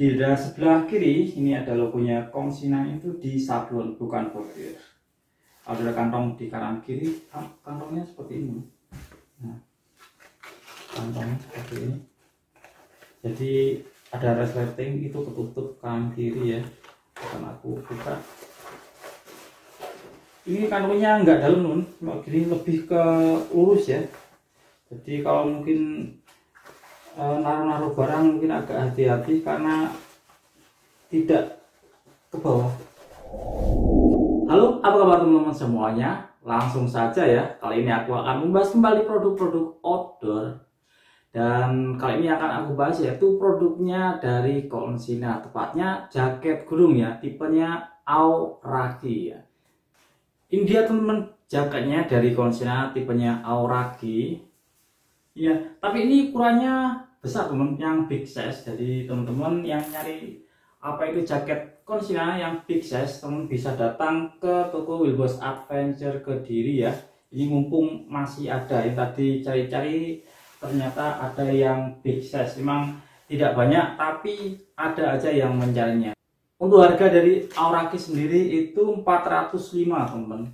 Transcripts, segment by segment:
Di sebelah kiri ini ada logonya Kongsina, itu di sablon bukan bordir. Ada kantong di kanan kiri, kantongnya seperti ini. Nah, kantongnya seperti ini. Jadi ada resleting, itu ketutup kanan kiri ya. Akan aku buka. Ini kantongnya nggak dalam nun, gini lebih ke lurus ya. Jadi kalau mungkin naruh-naruh barang mungkin agak hati-hati karena tidak ke bawah. Halo, apa kabar teman-teman semuanya? Langsung saja ya, kali ini aku akan membahas kembali produk-produk outdoor. Dan kali ini akan aku bahas yaitu produknya dari Kongsina, tepatnya jaket gulung ya, tipenya Auragi ya. Ini dia teman-teman, jaketnya dari Kongsina, tipenya Auragi ya, tapi ini ukurannya besar teman, yang big size. Jadi teman-teman yang nyari apa itu jaket Kongsina yang big size, teman bisa datang ke toko Wilbos Adventure Kediri ya. Ini mumpung masih ada, yang tadi cari-cari ternyata ada yang big size. Memang tidak banyak tapi ada aja yang mencarinya. Untuk harga dari Auragi sendiri itu 405 teman.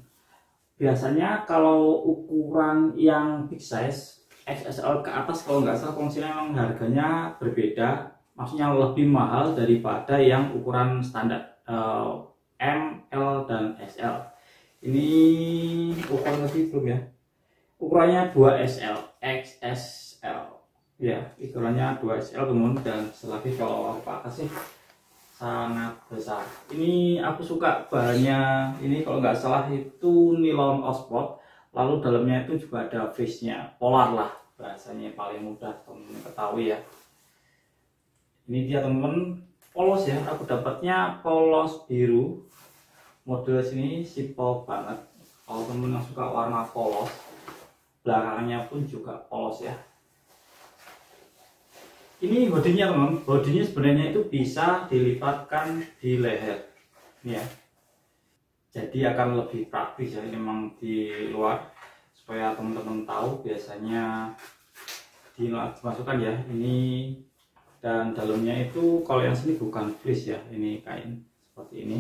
Biasanya kalau ukuran yang big size XXL ke atas, kalau nggak salah Kongsina memang harganya berbeda, maksudnya lebih mahal daripada yang ukuran standar M, L, dan XL. Ini ukuran lebih belum ya? Ukurannya 2XL, XSL ya, ukurannya 2XL teman. Dan selagi kalau apa sih sangat besar. Ini aku suka bahannya, ini kalau nggak salah itu nilon ospot, lalu dalamnya itu juga ada fishnya, polar lah bahasanya, paling mudah teman-teman ketahui ya. Ini dia teman-teman polos ya, aku dapatnya polos biru, model sini simple banget. Kalau teman yang suka warna polos, belakangnya pun juga polos ya. Ini bodinya teman, bodinya sebenarnya itu bisa dilipatkan di leher ya, jadi akan lebih praktis ya. Ini memang di luar supaya teman-teman tahu, biasanya dimasukkan ya ini. Dan dalamnya itu kalau yang sini bukan fleece ya, ini kain seperti ini.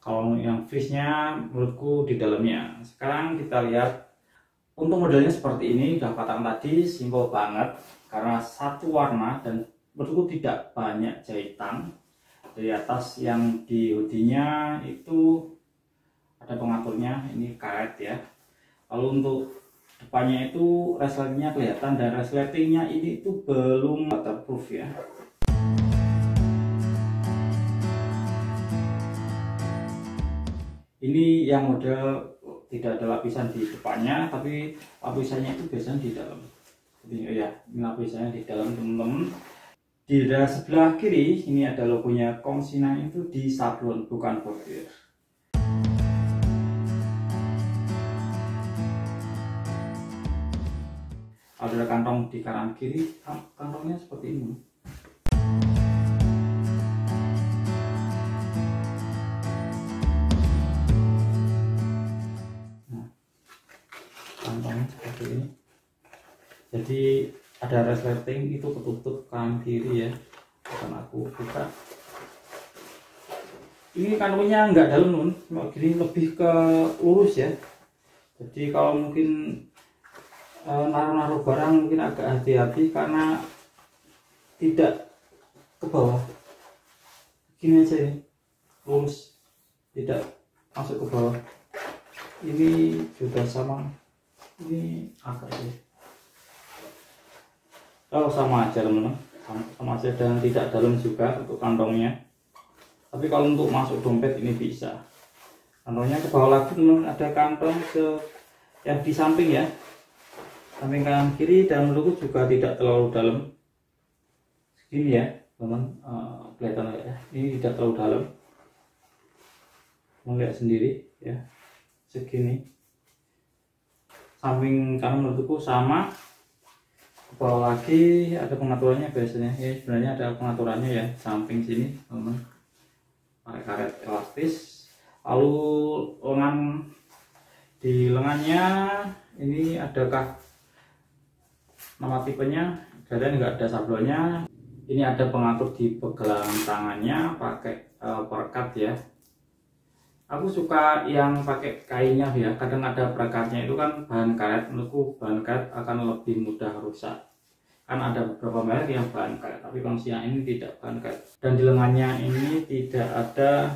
Kalau yang fleece-nya menurutku di dalamnya. Sekarang kita lihat untuk modelnya seperti ini, udah patang tadi, simpel banget karena satu warna dan menurutku tidak banyak jahitan. Dari atas yang di hoodie-nya itu ada pengaturnya, ini karet ya. Lalu untuk depannya itu resletingnya kelihatan, dan resletingnya ini itu belum waterproof ya. Ini yang model tidak ada lapisan di depannya, tapi lapisannya itu biasanya di dalam. Jadi ya, ini lapisannya di dalam teman-teman. Di sebelah kiri ini ada logonya Kongsina, itu di sablon bukan bordir. Ada kantong di kanan kiri, kantongnya seperti ini. Nah, kantongnya seperti ini. Jadi ada resleting, itu ketutup kanan kiri ya. Akan aku buka. Ini kantongnya nggak dalam nun, gini lebih ke lurus ya. Jadi kalau mungkin naruh-naruh barang mungkin agak hati-hati karena tidak ke bawah. Gini aja ya, lurus, tidak masuk ke bawah. Ini juga sama, ini agak ya. Oh, sama aja teman-teman, sama aja, dan tidak dalam juga untuk kantongnya. Tapi kalau untuk masuk dompet ini bisa. Kantongnya ke bawah lagi teman, ada kantong yang di samping ya, samping kanan kiri, dan menurutku juga tidak terlalu dalam. Segini ya teman, kelihatan ya, ini tidak terlalu dalam. Melihat sendiri ya, segini. Samping kanan menurutku sama. Ke bawah lagi ada pengaturannya biasanya ya, sebenarnya ada pengaturannya ya, samping sini teman, pakai karet elastis. Lalu lengan, di lengannya ini adakah nama tipenya, kalian nggak ada sablonnya. Ini ada pengatur di pegangan tangannya pakai perekat ya. Aku suka yang pakai kainnya ya. Kadang ada perekatnya itu kan bahan karet. Menurutku bahan karet akan lebih mudah rusak. Kan ada beberapa merek yang bahan karet, tapi kalau yang ini tidak bahan karet. Dan di lengannya ini tidak ada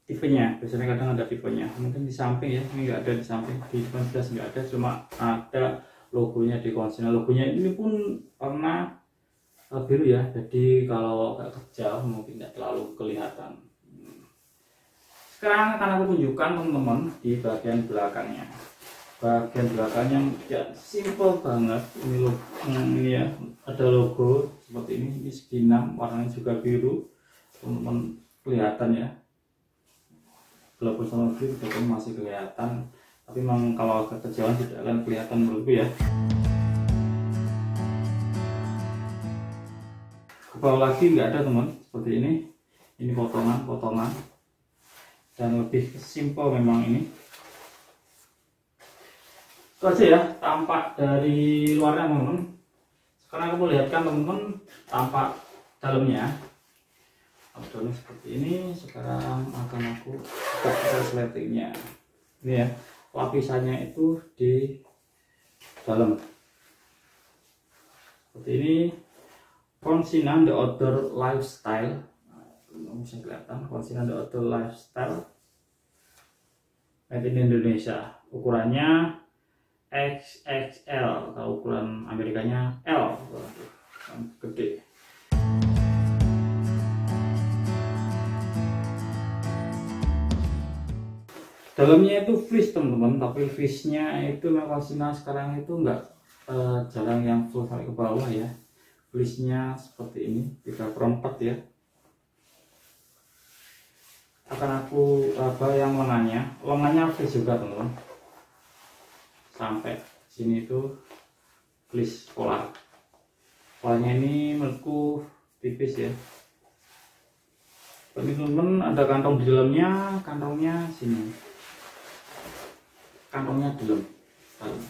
tipenya. Biasanya kadang ada tipenya. Mungkin di samping ya. Ini nggak ada di samping. Di depan jelas nggak ada. Cuma ada logonya di konsina. Logonya ini pun warna biru ya, jadi kalau agak kejauh mungkin tidak terlalu kelihatan. Sekarang akan aku tunjukkan teman-teman di bagian belakangnya. Bagian belakangnya ya simple banget. Ini ya, ada logo seperti ini segi 6, warnanya juga biru. Teman-teman kelihatan ya, walaupun sama biru tapi masih kelihatan, tapi memang kalau agak kejauhan tidak akan kelihatan menurutku ya. Kebawah lagi nggak ada teman, seperti ini potongan-potongan dan lebih simple memang ini. Itu aja ya tampak dari luarnya teman-teman. Sekarang aku perlihatkan teman-teman tampak dalamnya. Dalamnya seperti ini. Sekarang akan aku buka resletingnya. Ini ya, lapisannya itu di dalam seperti ini. Konsina The Outdoor Lifestyle, bisa kelihatan konsina The Outdoor Lifestyle made in Indonesia. Ukurannya XXL, kalau ukuran Amerikanya L, gede. Dalamnya itu fleece teman-teman, tapi fleece-nya itu memang konsina sekarang itu enggak jarang yang full sampai ke bawah ya. Fleece-nya seperti ini 3/4 ya. Akan aku yang lengannya fleece juga teman-teman, sampai sini tuh fleece polar. Polarnya ini menurutku tipis ya. Ini teman-teman ada kantong di dalamnya, kantongnya sini, kantongnya dalam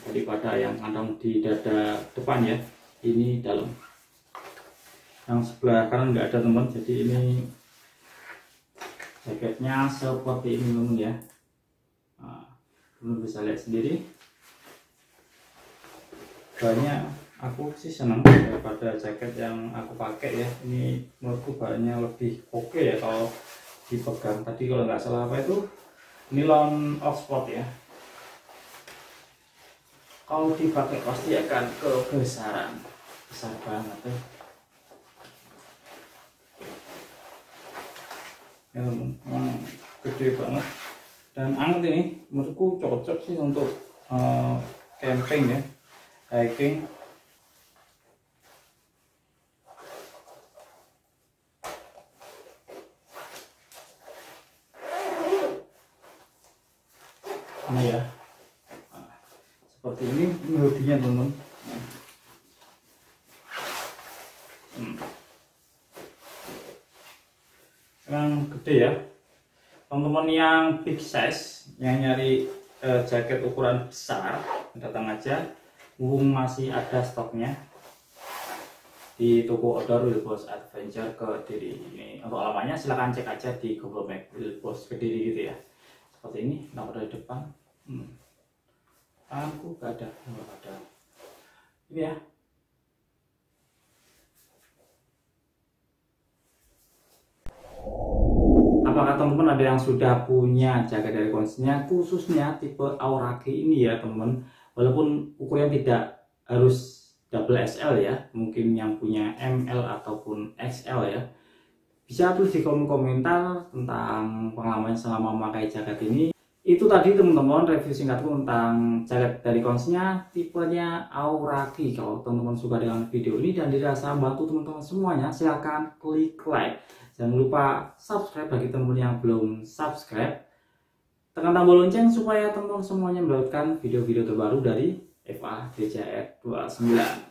daripada yang kantong di dada depan ya. Ini dalam. Yang sebelah kanan nggak ada teman, jadi ini jaketnya seperti ini teman ya. Nah, teman bisa lihat sendiri. Bahannya aku sih senang daripada jaket yang aku pakai ya. Ini menurutku bahannya lebih oke ya kalau dipegang. Tadi kalau nggak salah apa itu nilon Oxford ya. Kalau dipakai pasti akan kebesaran, besar banget tuh. Memang gede banget dan anget ini. Menurutku cocok sih untuk camping ya, hiking. Ini ya, seperti ini hoodie-nya teman-teman. Yang gede ya teman-teman, yang big size yang nyari jaket ukuran besar datang aja, mumpung masih ada stoknya di toko Outdoor Wilbos Adventure Kediri. Ini untuk alamatnya silahkan cek aja di Google Map Wilbos Kediri gitu ya. Seperti ini nomor dari depan. Tanganku gak ada. Ini ya. Apakah teman-teman ada yang sudah punya jaket dari konsina khususnya tipe Auraki ini ya teman-teman? Walaupun ukurannya tidak harus double XL ya, mungkin yang punya ML ataupun XL ya. Bisa tulis di kolom komentar tentang pengalaman selama memakai jaket ini. Itu tadi teman-teman review singkatku tentang jaket dari konsina tipenya Auraki. Kalau teman-teman suka dengan video ini dan dirasa bantu teman-teman semuanya, silahkan klik like. Jangan lupa subscribe bagi teman-teman yang belum subscribe. Tekan tombol lonceng supaya teman-teman semuanya mendapatkan video-video terbaru dari Eva DJR 29.